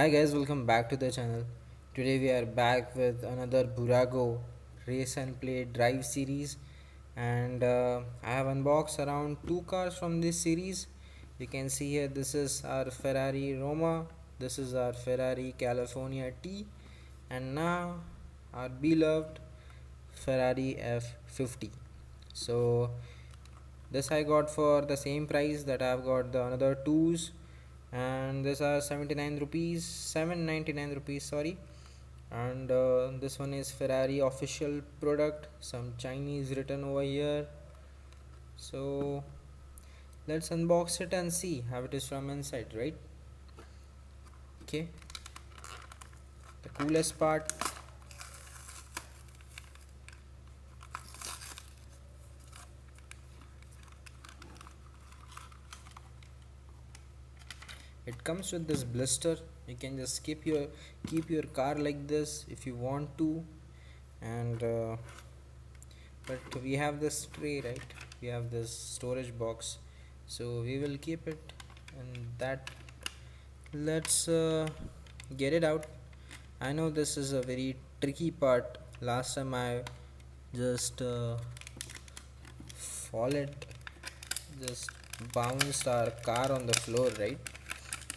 Hi guys, welcome back to the channel. Today we are back with another Bburago race and play drive series, and I have unboxed around two cars from this series. You can see here this is our Ferrari Roma, this is our Ferrari California T, and now our beloved Ferrari F50. So this I got for the same price that I've got the another twos, and these are 79 rupees, 799 rupees, sorry. And this one is Ferrari official product, some Chinese written over here. So let's unbox it and see how it is from inside, right? Okay, the coolest part, it comes with this blister. You can just keep your car like this if you want to. And but we have this tray, right? We have this storage box, so we will keep it in that. Let's get it out. I know this is a very tricky part. Last time I just fallen, just bounced our car on the floor, right?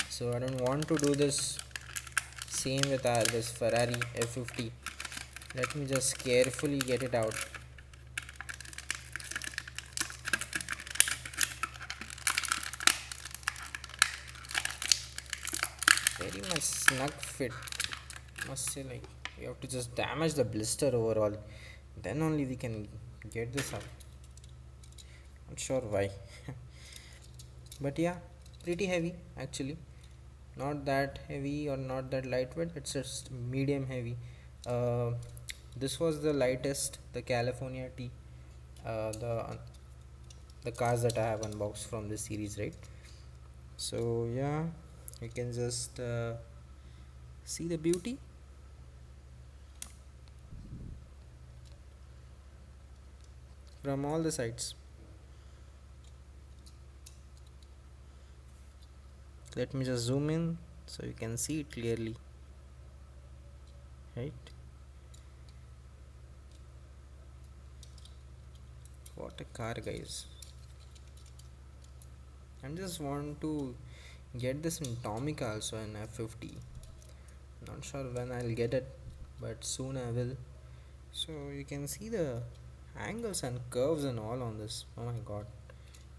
So I don't want to do this same with our this Ferrari F50. Let me just carefully get it out. Very much snug fit, must say. Like, you have to just damage the blister overall, then only we can get this out. Not sure why. But yeah, pretty heavy actually. Not that heavy or not that lightweight, it's just medium heavy. uh, this was the lightest, the California T, the cars that I have unboxed from this series, right? So yeah, you can just see the beauty. From all the sides, let me just zoom in so you can see it clearly, right? What a car, guys. I just want to get this in Tomic also in F50. Not sure when I'll get it, but soon I will. So you can see the angles and curves and all on this. Oh my god,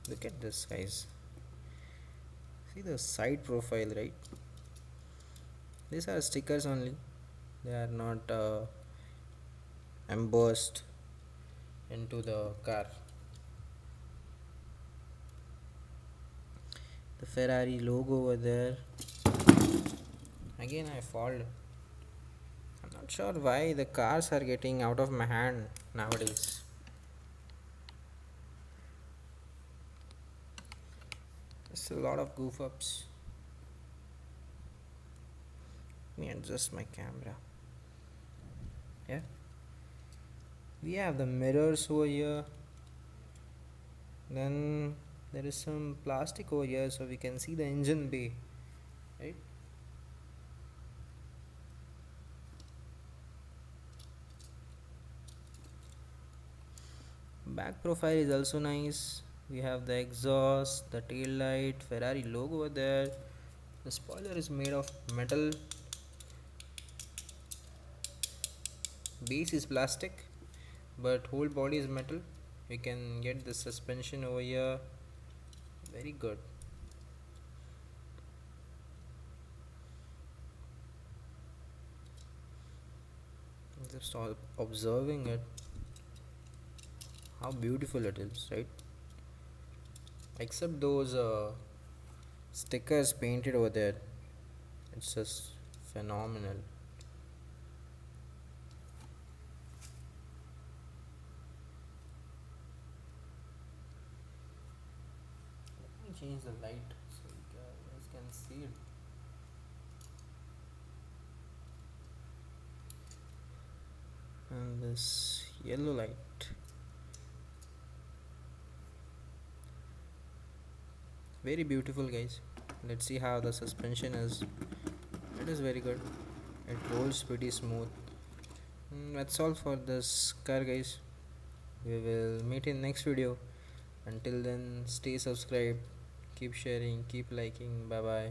look at this, guys. See the side profile, right? These are stickers only, they are not embossed into the car. The Ferrari logo over there. Again I fall. I'm not sure why the cars are getting out of my hand nowadays. It's a lot of goof ups. Let me adjust my camera. Yeah, we have the mirrors over here. Then there is some plastic over here so we can see the engine bay, right? Back profile is also nice. We have the exhaust, the tail light, Ferrari logo over there. The spoiler is made of metal, base is plastic, but whole body is metal. We can get the suspension over here, very good. Just all observing it, how beautiful it is, right? Except those stickers painted over there, it's just phenomenal. Let me change the light so you guys can see it. And this yellow light, very beautiful, guys. Let's see how the suspension is. It is very good. It rolls pretty smooth. That's all for this car, guys. We will meet in next video. Until then, stay subscribed, keep sharing, keep liking. Bye bye.